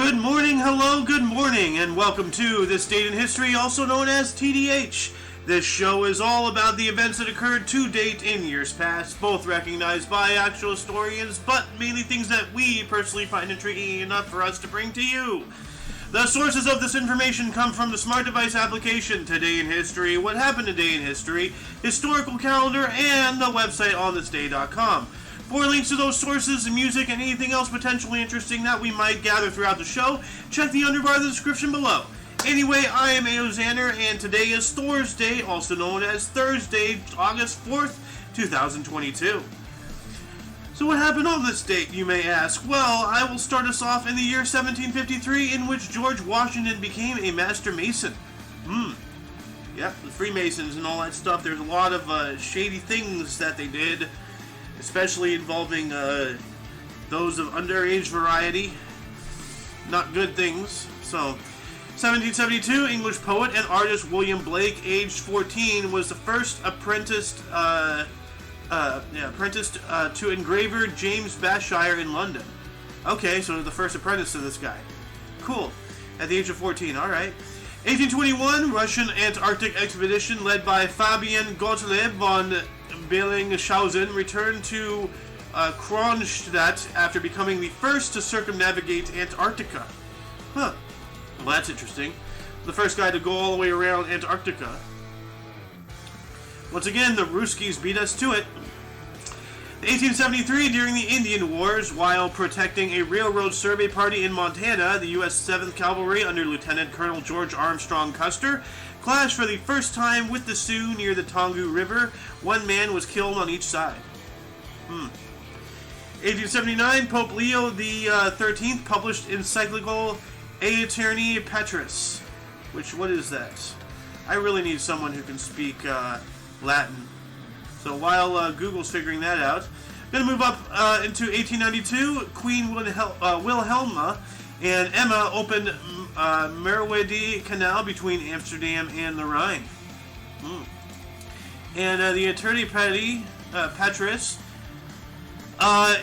Good morning, hello, good morning, and welcome to This Date in History, also known as TDH. This show is all about the events that occurred to date in years past, both recognized by actual historians, but mainly things that we personally find intriguing enough for us to bring to you. The sources of this information come from the smart device application, Today in History, What Happened Today in History, Historical Calendar, and the website onthisday.com. For links to those sources, music, and anything else potentially interesting that we might gather throughout the show, check the underbar of the description below. Anyway, I am Aoxander, and today is Thursday, also known as Thursday, August 4th, 2022. So what happened on this date, you may ask? Well, I will start us off in the year 1753, in which George Washington became a Master Mason. Yep, the Freemasons and all that stuff. There's a lot of shady things that they did, especially involving those of underage variety. Not good things. So, 1772, English poet and artist William Blake, aged 14, was the first apprenticed to engraver James Bashire in London. Okay, so the first apprentice to this guy. Cool. At the age of 14, alright. 1821, Russian Antarctic expedition led by Fabian Gottlieb von Bellingshausen returned to Kronstadt after becoming the first to circumnavigate Antarctica. Huh. Well, that's interesting. The first guy to go all the way around Antarctica. Once again, the Ruskies beat us to it. 1873, during the Indian Wars, while protecting a railroad survey party in Montana, the U.S. 7th Cavalry under Lieutenant Colonel George Armstrong Custer clashed for the first time with the Sioux near the Tongu River. One man was killed on each side. 1879, Pope Leo XIII published encyclical Aeterni Patris. What is that? I really need someone who can speak Latin. So while Google's figuring that out, I'm going to move up into 1892. Queen Wilhelma and Emma opened Merwede Canal between Amsterdam and the Rhine. And the Aeterni Patris,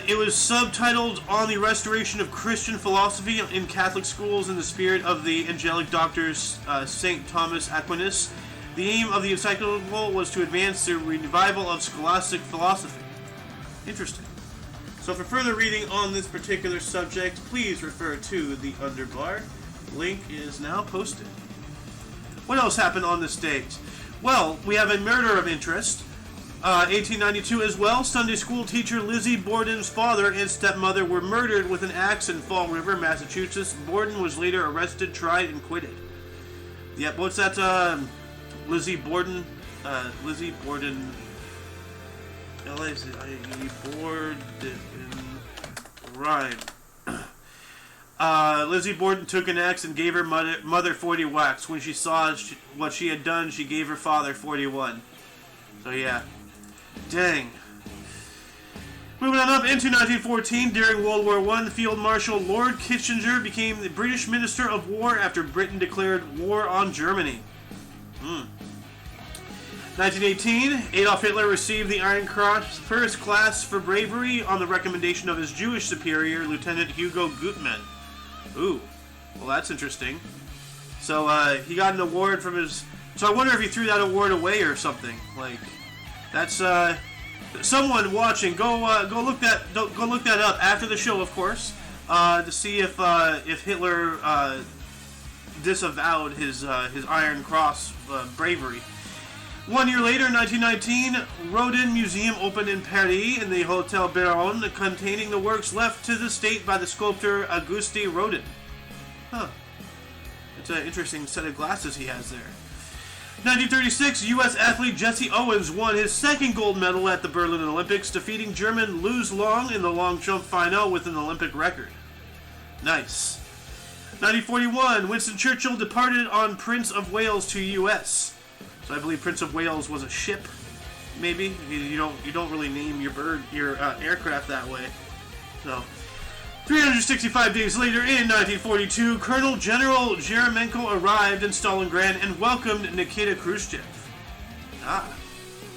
it was subtitled On the Restoration of Christian Philosophy in Catholic Schools in the Spirit of the Angelic Doctors St. Thomas Aquinas. The aim of the encyclical was to advance the revival of scholastic philosophy. Interesting. So for further reading on this particular subject, please refer to the underbar. Link is now posted. What else happened on this date? Well, we have a murder of interest. 1892 as well. Sunday school teacher Lizzie Borden's father and stepmother were murdered with an axe in Fall River, Massachusetts. Borden was later arrested, tried, and acquitted. Yep, what's that? Lizzie Borden. Lizzie Borden. L-I-Z-I-E Borden. Rhyme. Lizzie Borden took an axe and gave her mother 40 whacks. When she saw what she had done, she gave her father 41. So yeah. Dang. Moving on up into 1914, during World War I, Field Marshal Lord Kitchener became the British Minister of War after Britain declared war on Germany. 1918, Adolf Hitler received the Iron Cross First Class for bravery on the recommendation of his Jewish superior, Lieutenant Hugo Gutmann. Ooh, well that's interesting. So he got an award from his... So I wonder if he threw that award away or something. Like, that's someone watching. Go look that up after the show, of course, to see if Hitler disavowed his Iron Cross bravery. 1 year later, 1919, Rodin Museum opened in Paris in the Hotel Borden, containing the works left to the state by the sculptor Auguste Rodin. Huh. It's an interesting set of glasses he has there. 1936, U.S. athlete Jesse Owens won his second gold medal at the Berlin Olympics, defeating German Luz Long in the long jump final with an Olympic record. Nice. 1941, Winston Churchill departed on Prince of Wales to U.S. So I believe Prince of Wales was a ship, maybe. You don't really name your aircraft that way. So 365 days later, in 1942, Colonel General Yeremenko arrived in Stalingrad and welcomed Nikita Khrushchev.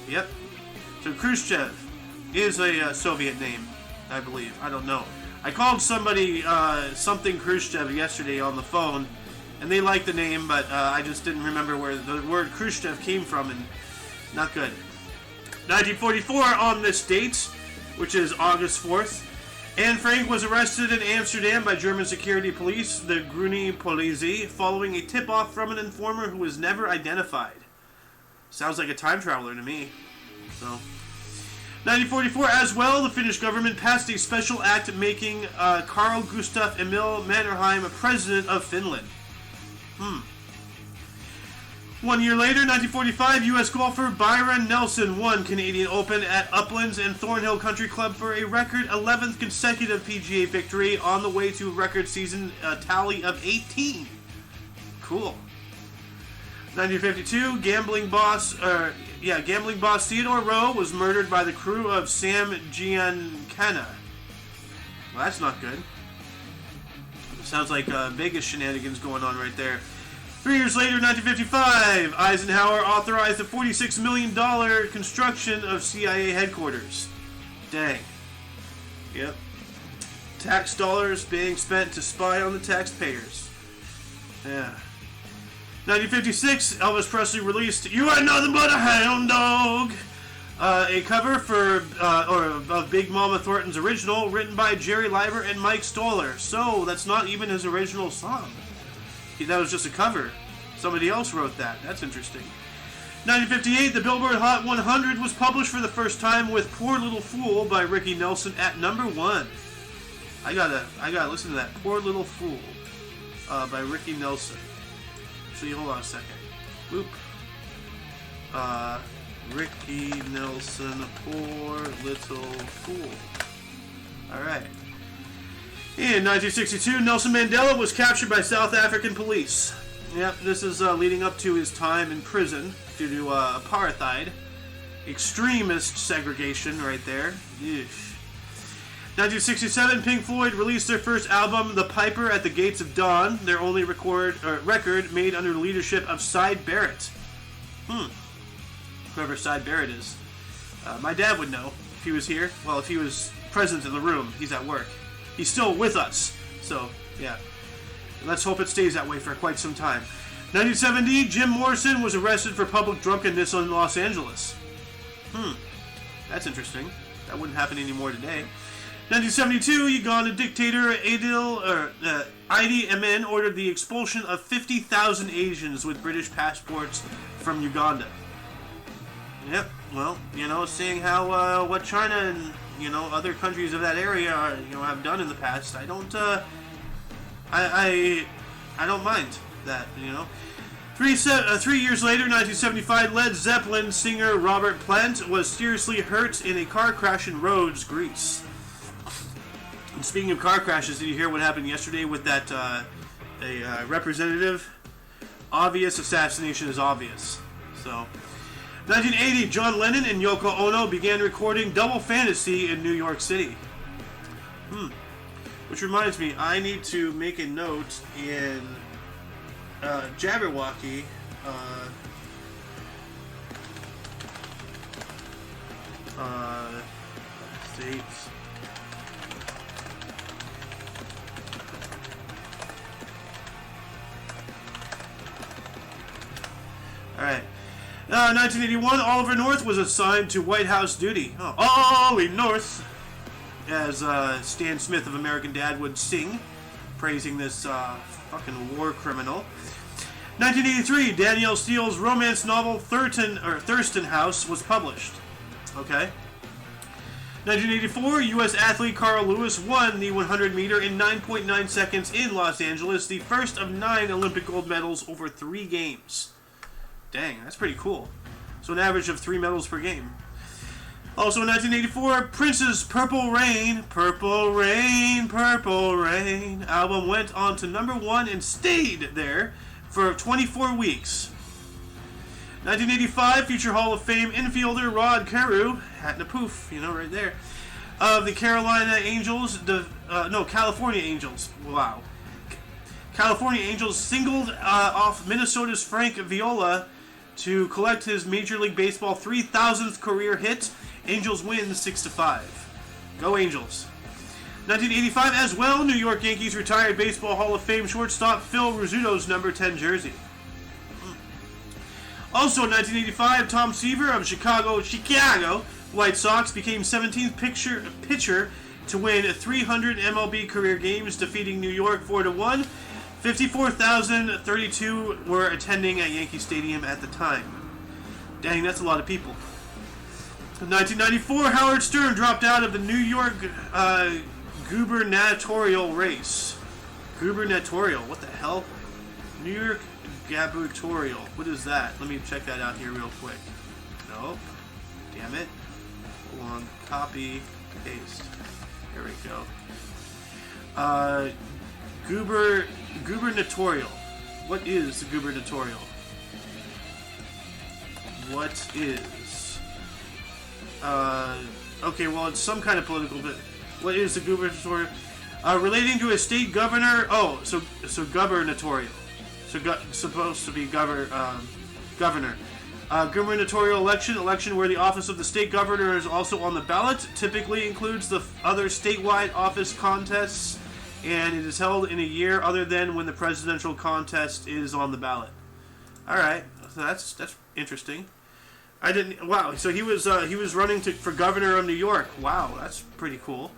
Yep. So Khrushchev is a Soviet name, I believe. I don't know. I called somebody, something Khrushchev yesterday on the phone, and they liked the name, but I just didn't remember where the word Khrushchev came from, and not good. 1944, on this date, which is August 4th, Anne Frank was arrested in Amsterdam by German security police, the Groene Politie, following a tip-off from an informer who was never identified. Sounds like a time traveler to me. So, 1944 as well, the Finnish government passed a special act making Carl Gustaf Emil Mannerheim president of Finland. 1 year later, 1945, U.S. golfer Byron Nelson won Canadian Open at Uplands and Thornhill Country Club for a record 11th consecutive PGA victory on the way to a record season tally of 18. Cool. 1952, gambling boss Theodore Rowe was murdered by the crew of Sam Giancana. Well, that's not good. Sounds like Vegas shenanigans going on right there. 3 years later, 1955, Eisenhower authorized the $46 million construction of CIA headquarters. Dang. Yep. Tax dollars being spent to spy on the taxpayers. Yeah. 1956, Elvis Presley released "You Ain't Nothing But a Hound Dog," a cover of Big Mama Thornton's original, written by Jerry Leiber and Mike Stoller. So that's not even his original song. That was just a cover. Somebody else wrote that. That's interesting. 1958, the Billboard Hot 100 was published for the first time with "Poor Little Fool" by Ricky Nelson at number 1. I gotta listen to that. "Poor Little Fool" by Ricky Nelson. See, hold on a second. Whoop. Ricky Nelson, "Poor Little Fool." All right. In 1962, Nelson Mandela was captured by South African police. Yep, this is leading up to his time in prison due to apartheid. Extremist segregation right there. Yeesh. 1967, Pink Floyd released their first album, The Piper at the Gates of Dawn, their only record made under the leadership of Syd Barrett. Whoever Syd Barrett is. My dad would know if he was here. Well, if he was present in the room. He's at work. He's still with us, so yeah. Let's hope it stays that way for quite some time. 1970, Jim Morrison was arrested for public drunkenness in Los Angeles. That's interesting. That wouldn't happen anymore today. 1972, Uganda dictator Idi Amin ordered the expulsion of 50,000 Asians with British passports from Uganda. Yep, well, seeing how what China and other countries of that area are, have done in the past, I don't mind that, 3 years later, 1975, Led Zeppelin singer Robert Plant was seriously hurt in a car crash in Rhodes, Greece. And speaking of car crashes, did you hear what happened yesterday with that representative? Obvious assassination is obvious. So, 1980, John Lennon and Yoko Ono began recording Double Fantasy in New York City. Which reminds me, I need to make a note in Jabberwocky. States. Alright. 1981, Oliver North was assigned to White House duty. Ollie North! As Stan Smith of American Dad would sing, praising this fucking war criminal. 1983, Danielle Steele's romance novel Thurston House was published. Okay. 1984, U.S. athlete Carl Lewis won the 100 meter in 9.9 seconds in Los Angeles, the first of 9 Olympic gold medals over 3 games. Dang, that's pretty cool. So an average of 3 medals per game. Also in 1984, Prince's Purple Rain, Purple Rain, Purple Rain album went on to number 1 and stayed there for 24 weeks. 1985, future Hall of Fame infielder Rod Carew, hat and a poof, right there, of the California Angels. Wow. California Angels singled off Minnesota's Frank Viola to collect his Major League Baseball 3,000th career hit. Angels win 6-5. Go Angels. 1985 as well, New York Yankees retired Baseball Hall of Fame shortstop Phil Rizzuto's number 10 jersey. Also in 1985, Tom Seaver of Chicago White Sox became 17th pitcher to win 300 MLB career games, defeating New York 4-1. 54,032 were attending at Yankee Stadium at the time. Dang, that's a lot of people. In 1994, Howard Stern dropped out of the New York gubernatorial race. Gubernatorial, what the hell? New York gubernatorial. What is that? Let me check that out here real quick. Nope. Damn it. Hold on. Copy. Paste. There we go. Gubernatorial. What is the gubernatorial? What is? Okay, well, it's some kind of political, but what is the gubernatorial? Relating to a state governor. Oh, so gubernatorial. So supposed to be governor. Gubernatorial election where the office of the state governor is also on the ballot. Typically includes the other statewide office contests, and it is held in a year other than when the presidential contest is on the ballot. All right, so that's interesting. I didn't. Wow. So he was running for governor of New York. Wow, that's pretty cool.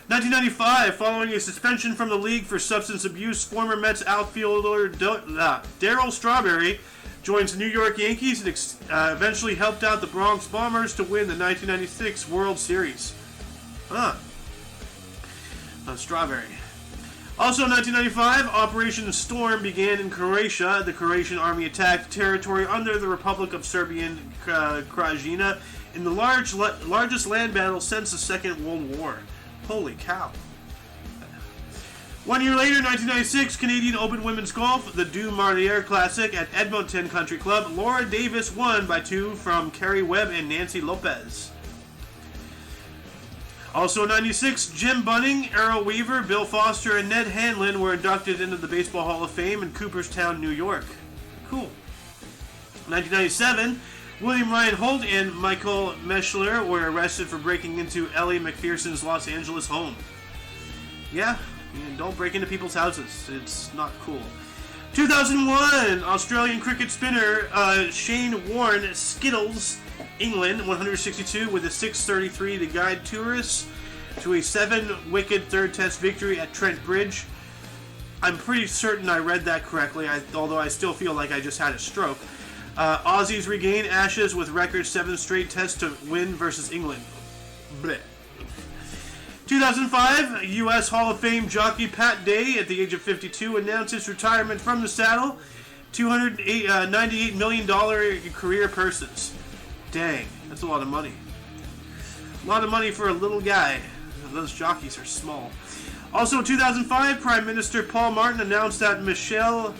1995, following a suspension from the league for substance abuse, former Mets outfielder Darryl Strawberry joins the New York Yankees and eventually helped out the Bronx Bombers to win the 1996 World Series. Strawberry. Also in 1995, Operation Storm began in Croatia. The Croatian army attacked territory under the Republic of Serbian Krajina in the largest land battle since the Second World War. Holy cow. 1 year later, 1996, Canadian Open Women's Golf, the Deux Marlières Classic at Edmonton Country Club. Laura Davis won by 2 from Carrie Webb and Nancy Lopez. Also in 96, Jim Bunning, Errol Weaver, Bill Foster, and Ned Hanlon were inducted into the Baseball Hall of Fame in Cooperstown, New York. Cool. 1997, William Ryan Holt and Michael Meschler were arrested for breaking into Ellie McPherson's Los Angeles home. Yeah, don't break into people's houses. It's not cool. 2001, Australian cricket spinner Shane Warne skittles England 162 with a 633 to guide tourists to a 7-wicket third test victory at Trent Bridge. I'm pretty certain I read that correctly, although I still feel like I just had a stroke. Aussies regain Ashes with record 7 straight tests to win versus England. Blech. 2005, U.S. Hall of Fame jockey Pat Day, at the age of 52, announced his retirement from the saddle. $98 million career purses. Dang, that's a lot of money. A lot of money for a little guy. Those jockeys are small. Also in 2005, Prime Minister Paul Martin announced that Michelle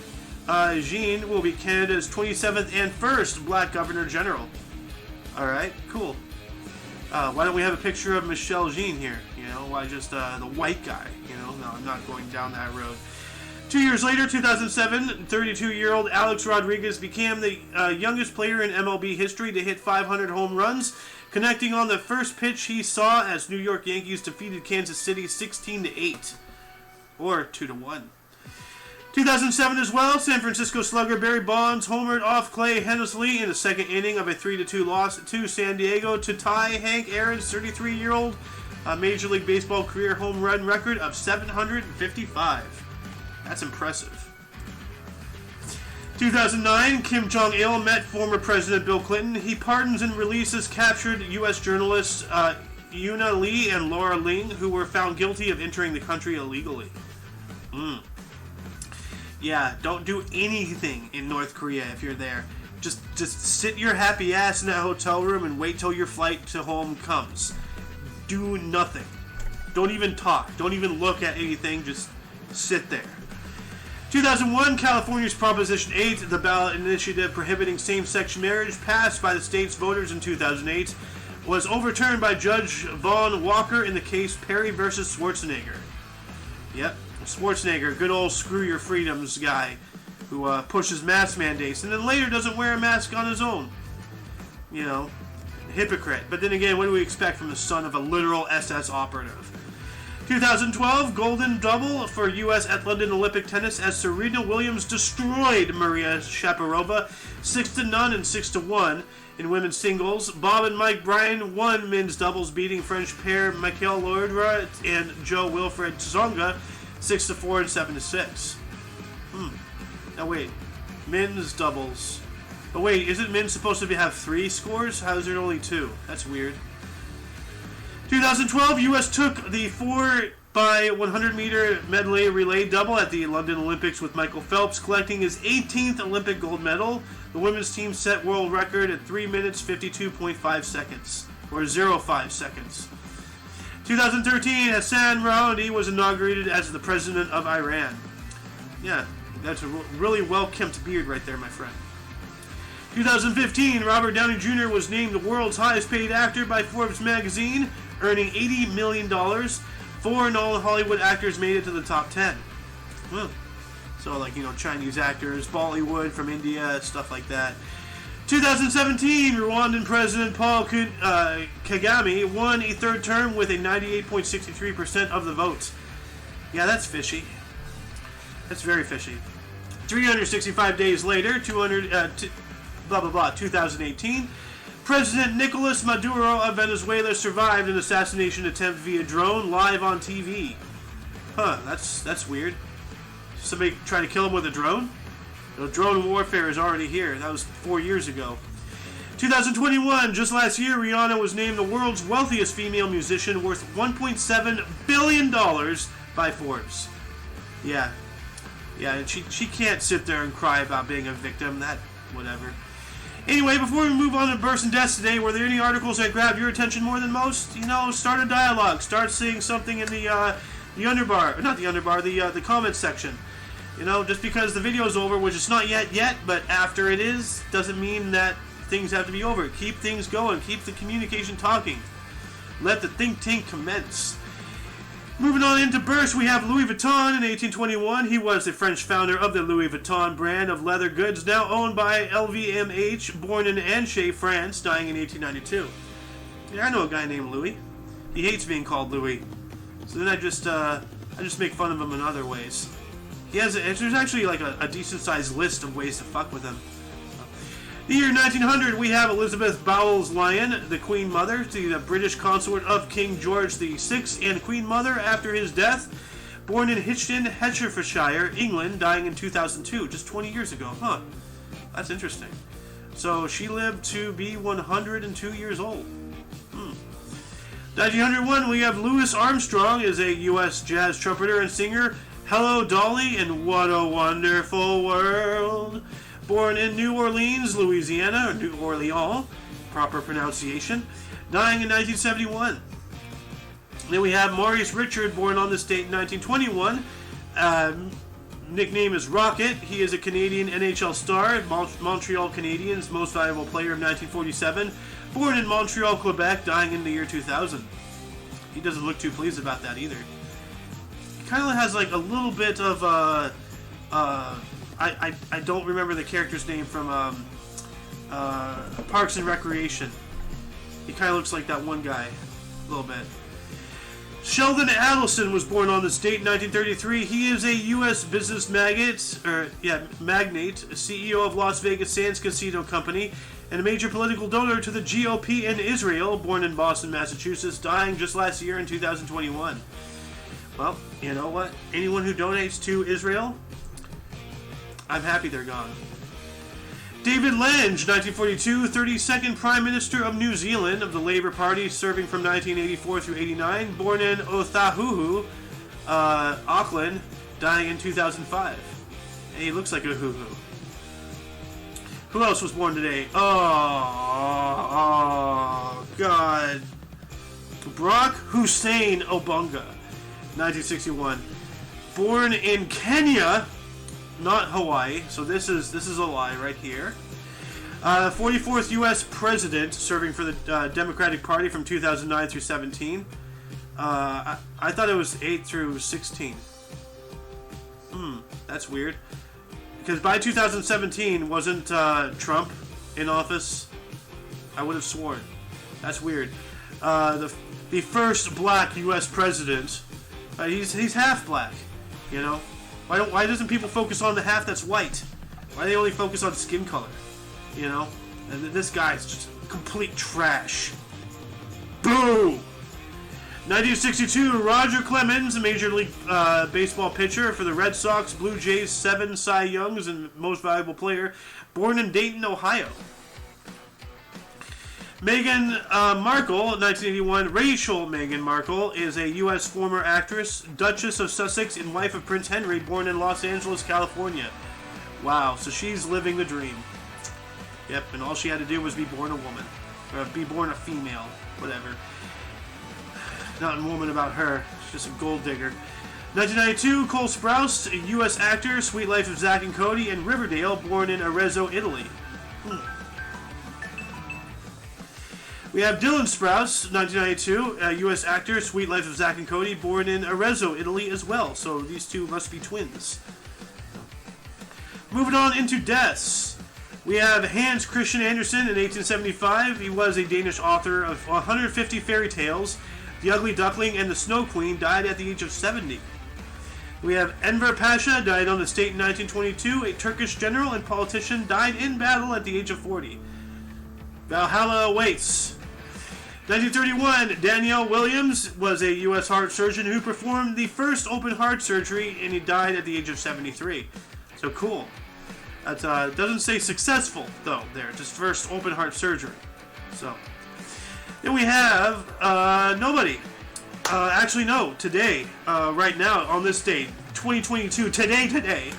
Jean will be Canada's 27th and first black Governor General. Alright, cool. Why don't we have a picture of Michelle Jean here? You know, why just the white guy? You know, no, I'm not going down that road. 2 years later, 2007, 32-year-old Alex Rodriguez became the youngest player in MLB history to hit 500 home runs, connecting on the first pitch he saw as New York Yankees defeated Kansas City 16-8, or 2-1. 2007 as well, San Francisco slugger Barry Bonds homered off Clay Hensley in the second inning of a 3-2 loss to San Diego to tie Hank Aaron's 33-year-old Major League Baseball career home run record of 755. That's impressive. 2009, Kim Jong-il met former President Bill Clinton. He pardons and releases captured U.S. journalists Yuna Lee and Laura Ling, who were found guilty of entering the country illegally. Yeah, don't do anything in North Korea if you're there. Just sit your happy ass in that hotel room and wait till your flight to home comes. Do nothing. Don't even talk. Don't even look at anything. Just sit there. 2001, California's Proposition 8, the ballot initiative prohibiting same-sex marriage passed by the state's voters in 2008, was overturned by Judge Vaughn Walker in the case Perry versus Schwarzenegger. Yep, Schwarzenegger, good old screw your freedoms guy who pushes mask mandates and then later doesn't wear a mask on his own. You know, hypocrite. But then again, what do we expect from the son of a literal SS operative? 2012 golden double for U.S. at London Olympic tennis as Serena Williams destroyed Maria Sharapova 6-0 and 6-1. In women's singles, Bob and Mike Bryan won men's doubles, beating French pair Michael Laudra and Joe Wilfred Tsonga 6-4 and 7-6. Now wait, men's doubles. Oh wait, isn't men supposed to have 3 scores? How is there only 2? That's weird. 2012, U.S. took the 4x100 meter medley relay double at the London Olympics with Michael Phelps collecting his 18th Olympic gold medal. The women's team set world record at 3 minutes 52.5 seconds, or 05 seconds. 2013, Hassan Rouhani was inaugurated as the president of Iran. Yeah, that's a really well-kempt beard right there, my friend. 2015, Robert Downey Jr. was named the world's highest-paid actor by Forbes magazine, earning $80 million. 4 non-Hollywood actors made it to the top 10. So, like, Chinese actors, Bollywood from India, stuff like that. 2017, Rwandan President Paul Kagame won a third term with a 98.63% of the votes. Yeah, that's fishy. That's very fishy. 365 days later, 2018, President Nicolas Maduro of Venezuela survived an assassination attempt via drone live on TV. That's weird. Somebody trying to kill him with a drone? Drone warfare is already here. That was 4 years ago. 2021, just last year, Rihanna was named the world's wealthiest female musician, worth $1.7 billion by Forbes. Yeah, and she can't sit there and cry about being a victim. Whatever. Anyway, before we move on to births and deaths today, were there any articles that grabbed your attention more than most? Start a dialogue. Start saying something in the underbar. Not the underbar, the comments section. Just because the video's over, which it's not yet, but after it is, doesn't mean that things have to be over. Keep things going. Keep the communication talking. Let the think tank commence. Moving on into births, we have Louis Vuitton in 1821. He was the French founder of the Louis Vuitton brand of leather goods, now owned by LVMH, born in Angers, France, dying in 1892. Yeah, I know a guy named Louis. He hates being called Louis. So then I just make fun of him in other ways. There's actually like a decent-sized list of ways to fuck with him. The year 1900, we have Elizabeth Bowles-Lyon, the Queen Mother, the British consort of King George VI and Queen Mother after his death. Born in Hitchin, Hertfordshire, England, dying in 2002, just 20 years ago. That's interesting. So she lived to be 102 years old. 1901, we have Louis Armstrong, is a U.S. jazz trumpeter and singer. Hello, Dolly, and What a Wonderful World. Born in New Orleans, Louisiana, or New Orleans, proper pronunciation, dying in 1971. Then we have Maurice Richard, born on this date in 1921. Nickname is Rocket. He is a Canadian NHL star, Montreal Canadiens' most valuable player of 1947. Born in Montreal, Quebec, dying in the year 2000. He doesn't look too pleased about that either. He kind of has like a little bit of I don't remember the character's name from Parks and Recreation. He kind of looks like that one guy, a little bit. Sheldon Adelson was born on this date in 1933. He is a U.S. business magnate, CEO of Las Vegas Sands Casino Company, and a major political donor to the GOP in Israel, born in Boston, Massachusetts, dying just last year in 2021. Well, you know what? Anyone who donates to Israel, I'm happy they're gone. David Lange, 1942, 32nd Prime Minister of New Zealand of the Labour Party, serving from 1984 through 89, born in Otahuhu, Auckland, dying in 2005. And he looks like a hoo-hoo. Who else was born today? Oh, God. Barack Hussein Obunga, 1961. Born in Kenya, not Hawaii, so this is a lie right here. 44th U.S. President, serving for the Democratic Party from 2009 through 17. I thought it was 8 through 16. That's weird. Because by 2017, wasn't Trump in office? I would have sworn. That's weird. The first black U.S. president He's half black, you know. Why doesn't people focus on the half that's white? Why do they only focus on skin color? You know? And this guy's just complete trash. Boo! 1962, Roger Clemens, a Major League Baseball pitcher for the Red Sox, Blue Jays, 7 Cy Youngs, and most valuable player, born in Dayton, Ohio. Meghan Markle, 1981, Rachel Meghan Markle, is a U.S. former actress, Duchess of Sussex, and wife of Prince Henry, born in Los Angeles, California. Wow, so she's living the dream. Yep, and all she had to do was be born a woman. Or be born a female, whatever. Nothing woman about her. She's just a gold digger. 1992, Cole Sprouse, a U.S. actor, Sweet Life of Zack and Cody, and Riverdale, born in Arezzo, Italy. We have Dylan Sprouse, 1992, a U.S. actor, Sweet Life of Zack and Cody, born in Arezzo, Italy as well. So these two must be twins. Moving on into deaths. We have Hans Christian Andersen in 1875. He was a Danish author of 150 fairy tales. The Ugly Duckling and the Snow Queen, died at the age of 70. We have Enver Pasha, died on the state in 1922. A Turkish general and politician, died in battle at the age of 40. Valhalla awaits. 1931, Danielle Williams was a U.S. heart surgeon who performed the first open heart surgery, and he died at the age of 73. So cool. That doesn't say successful, though, there. Just first open heart surgery. So... Then we have nobody. Actually, no. Today, right now, on this date, 2022, today,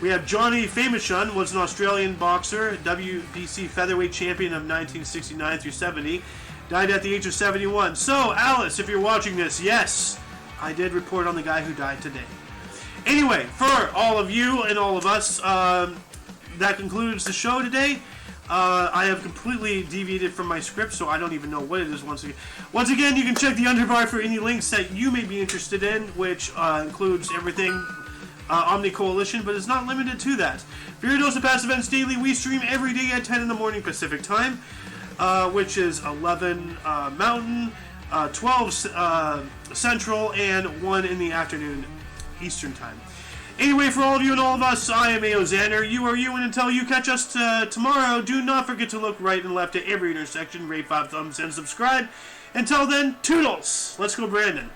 we have Johnny Famechon, was an Australian boxer, WBC featherweight champion of 1969 through 70, died at the age of 71. So, Alice, if you're watching this, yes, I did report on the guy who died today. Anyway, for all of you and all of us, that concludes the show today. I have completely deviated from my script, so I don't even know what it is once again. Once again, you can check the underbar for any links that you may be interested in, which includes everything Omni Coalition, but is not limited to that. For your dose of past events daily, we stream every day at 10 in the morning Pacific time, which is 11 Mountain, 12 Central, and 1 in the afternoon Eastern time. Anyway, for all of you and all of us, I am A.O. Xander. You are you, and until you catch us tomorrow, do not forget to look right and left at every intersection, rate 5 thumbs, and subscribe. Until then, toodles! Let's go, Brandon.